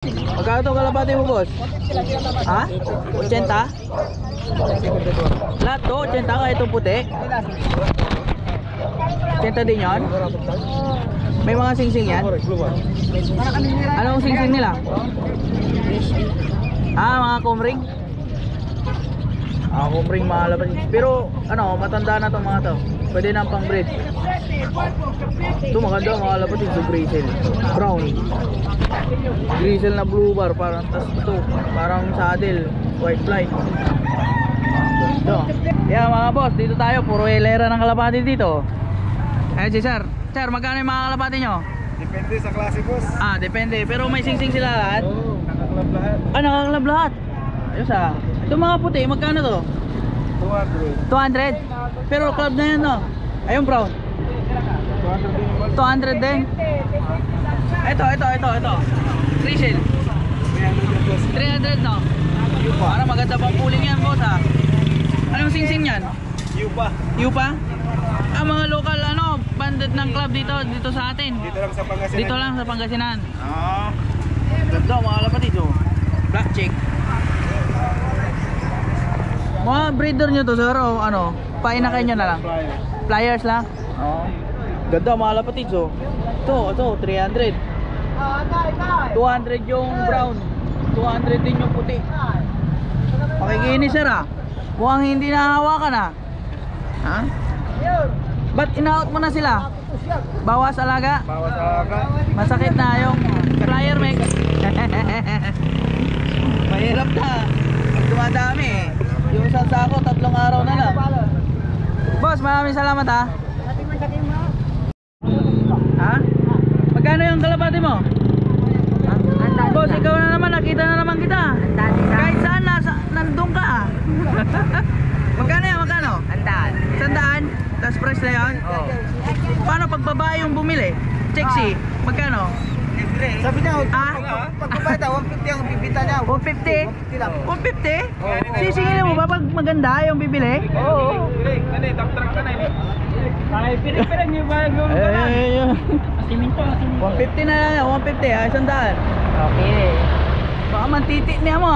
Magkano to kalapati mo, boss? Ha? 80? Lahat to, 80 ka itong puti? 80 din yan? May mga sing-sing yan? Anong sing-sing nila? Mga kumring? Kumring mga labas. Pero ano, matanda na to mga to. Pwede na pang breed. Ito maganda mga labas. Ito grizzle brown, grizzle na blue bar. Parang tas ito, parang saddle white flight. Ito. Yeah mga boss, dito tayo. Puro hilera ng kalapati dito. Ayan si sir. Sir, magkano yung mga kalapati nyo? Depende sa klase, boss. Depende. Pero may sing-sing sila lahat? Oo, nakaklab lahat. Nakaklab lahat. Ayos Ito mga puti, magkano to? 200. 200? Pero club na yan, no? Ayun brown 200 din. Ito Grizzle 300, no? Parang maganda pang pooling yan, boss, ha? Anong sing-sing yan? Yupa? Mga local, bandit ng club dito sa atin. Dito lang sa Pangasinan. Ganda, mga lapatid, black chick. Mga breeder nyo to, sir, o ano? Painakay nyo na lang? Pliers lang? Ganda mga lapatid, ito 300. 200 yung brown, 200 din yung puti. Pakikinis, sir, mukhang hindi nahawakan, ha? Ba't in-out mo na sila? Bawas alaga? Masakit na yung flyer mix. Mahirap na pag dumadami. Yung isang sako, 3 araw na lang. Boss, maraming salamat, ha? Magkano yung kalapati mo? Boss, ikaw na naman, nakita na naman kita. Kahit saan, nandun ka, Magkano yan, magkano? 100? Tapos price na yun? Paano pag babae yung bumili? Sexy, magkano? Sabi niya, pagbabayad 150 ang bibita niya. 150? 150? Sisingilin mo ba pag maganda yung bibili? Oo. Tap-track ka na yun. Ay, pirang yung bayan mo. 150 na lang, 150, 100. Okay. Baka mantiti niya mo,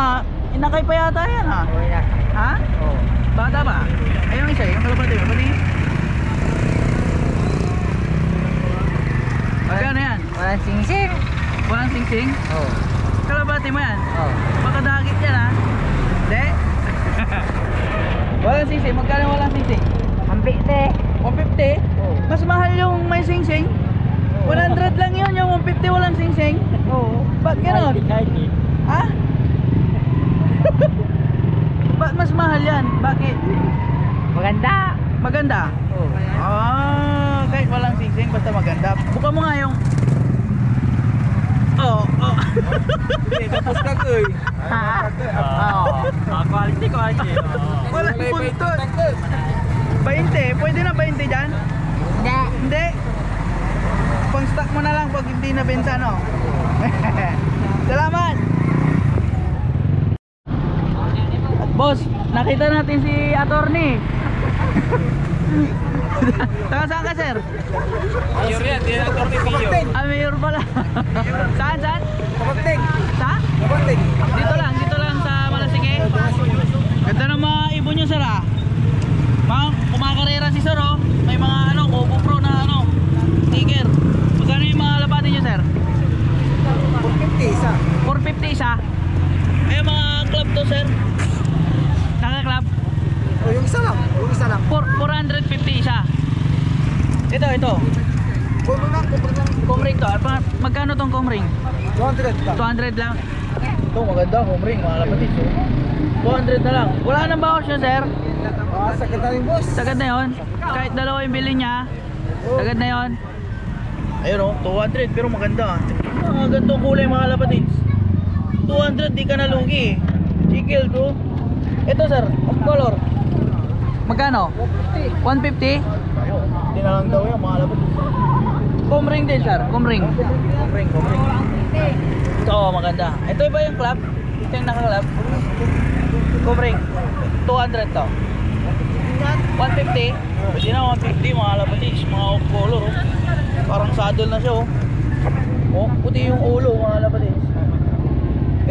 inakay pa yata yan, Ha? Oo. Bata ba? Ayun isa, yung kalapati mo, pati. Magkano yan? Walang sing-sing. Walang sing-sing? Oo. Kalapati mo yan? Oo. Baka dagit yan, Hindi? Walang sing-sing, magkano walang sing-sing? 150. 150? Oo. Mas mahal yung may sing-sing? 100 lang yun, yung 150 walang sing-sing? Oo. Ba't gano'n? Ha? Ba't mas mahal yan? Bakit? Maganda. Maganda? Oo. Kahit walang sing-sing, basta maganda. Buka mo nga yung... Tapos ka ko eh. Quality. Walang buntot. 20, pwede na 20 dyan? Hindi. Pang stock mo na lang pag hindi nabenta, no? Salamat! Boss, nakita natin si attorney. Saan ka, sir? Mayor yan, di na attorney Pio. Mayor pala. Saan? Kapagting. Sa? Kapagting. Dito lang sa Malasike. Ganda ng mga ibon nyo, sir, kumakarera si sir, may mga Coco Pro na sticker. Magkano yung mga lapati nyo, sir? 450 isa. 450 isa. Ay mga club to, sir. Naka-club. Yung isa lang. 450 isa. Ito. Comring to. Magkano tong comring? 200 lang. Ito maganda, comring, mga lapatid. 200 na lang. Wala nang bawas nyo, sir. Sagad na rin, boss. Sagad na yun. Kahit dalawa yung bilhin niya, sagad na yun. Ayun 200 pero maganda. Ganitong kulay, mga lapatid. 200, di ka nalugi. Chikel to. Ito, sir, of color. Magkano? 150? Hindi na lang daw yan, mga lapatid. Comring din, sir. Comring. Ito, maganda. Ito ba yung club? Ito yung naka-club. Comring. 200 to. 150? Pwede na 150, mga lapatid. Mga off color, Parang saddle na siya, puti yung ulo, mga lapatid.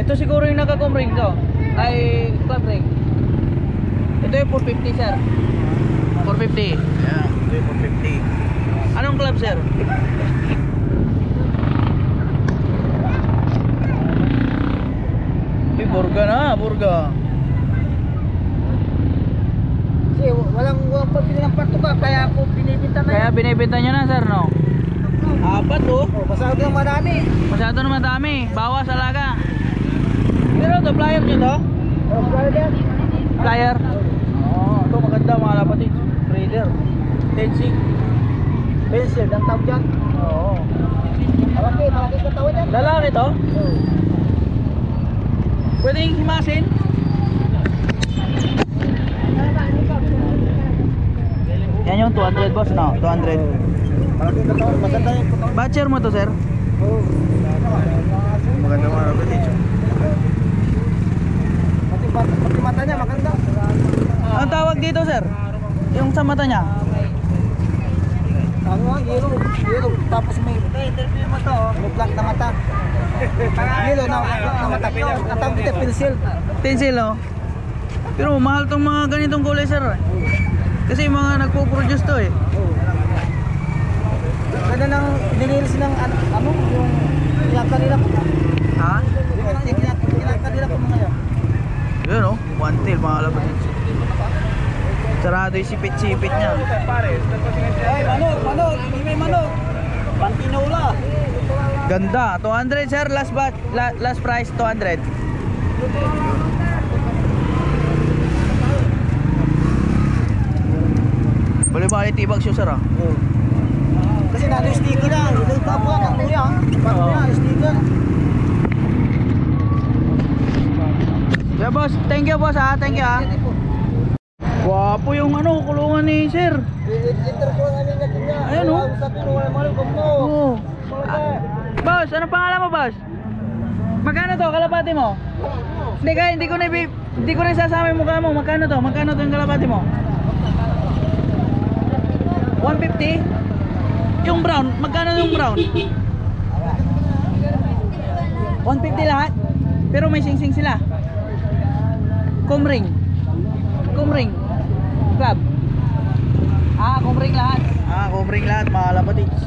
Ito siguro yung naka-com ring to. Ay, club ring. Ito yung 450 sir. 450. Yeah, ito yung 450. Anong club sir? Ay, burga na, burga. Kasi walang pabili ng partuka, kaya ako binibinta na. Kaya binibenta nyo na sir, no? Apat oh. Masyado ng marami. Masyado naman dami. Bawas alaga. Pero ito, flyer nyo to? Flyer? Oo, ito maganda mga lapatid. Raider. Tensing. Pencil, ang tawag dyan. Oo. Malaki katawan yan. Lalaki to? Pwedeng himasin? Yan yung 200 boss, no? 200. Malaki katawan, maganda yung katawan. Batcher mo to sir? Oo. Maganda mga kapatid. Pati mata niya, maganda. Ang tawag dito sir? Yung sa mata niya? Ano nga, yellow. Tapos may interview mo to, may black na mata. Yellow na mata. Ang tawag dito, pencil. Pencil oh. Pero mahal tong mga ganitong kulay sir eh. Kasi yung mga nagpo-produce to eh. Ganda ng nililis ng ano, yung kinaka nila po. Ha? Yung kinaka nila po mga yan. Yun oh, one tail mga lapatid. Sarado yung sipit-sipit niya. Ay, manok, may manok. Pantinola. Ganda, 200 sir, last price 200. Bali-bali tibag siya sir ah. Kasi nado yung sticker na, ito tapo ang kuya. Paano na, sticker. Yeah boss, thank you boss ah, thank you ah. Wapo yung ano, kulungan ni sir. Enter ko ang ano niya. Ayan, oh. Sabi mo, wala mahal ko mo. Oo. Boss, ano pangalan mo boss? Magkano to, kalapati mo? Hindi kaya, hindi ko na isasama yung mukha mo. Magkano to yung kalapati mo? 150? Yung brown, magkano yung brown? 150 lahat? Pero may sing-sing sila. Kumring. Club. Kumring lahat. Kumring lahat mga lapatids.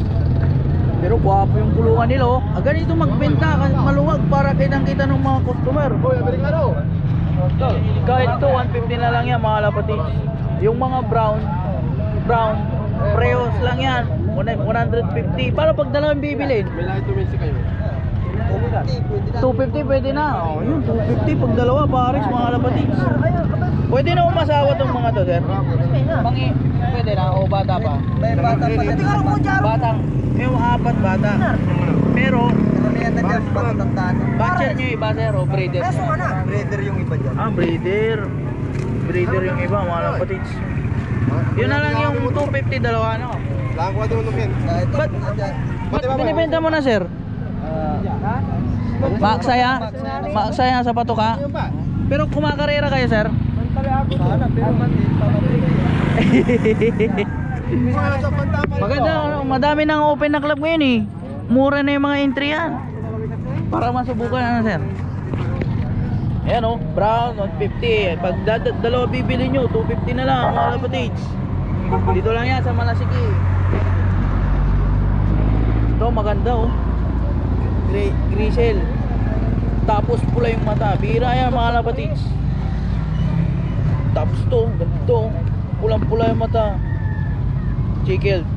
Pero guwapo yung kulungan nila oh. Ganito magbenta kasi maluwag para kitang-kita ng mga customer. Kahit ito 150 na lang yan mga lapatids. Yung mga brown prehos lang yan 150. Para pag dalawang bibilin 250 pwede na. Oh, yun 250 pag dalawa pares mga lapatids. Pwede na umasawa tong mga to sir? Pwede na o bata pa? May bata pa yan. Batang, yung apat bata. Pero batcher nyo iba sir o breeder? Breeder yung iba dyan. Breeder yung iba mga lapatids. Yun na lang yung 250 dalawa no? Lang ko ito yan. Ba't binibenta mo na sir? Maaksaya sa patuka. Pero kumakarera kayo sir? Maganda, madami nang open na club ngayon eh. Mura na yung mga entry yan. Para masubukan na sir. Ayan o, brown 150. Pag dalawa bibili nyo 250 na lang mga lapatids. Dito lang yan sa Malasiki. Ito maganda o, grisel. Tapos pula yung mata. Bira yan mga lapatids. Tapos to, ganito, pulang-pula yung mata. Chickled.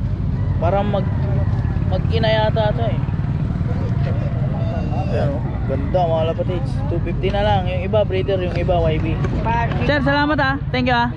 Parang mag-ina yata ito eh. Ayan o, ganda mga lapatids. 250 na lang. Yung iba breeder, yung iba YB. Sir, salamat ah. Thank you ah.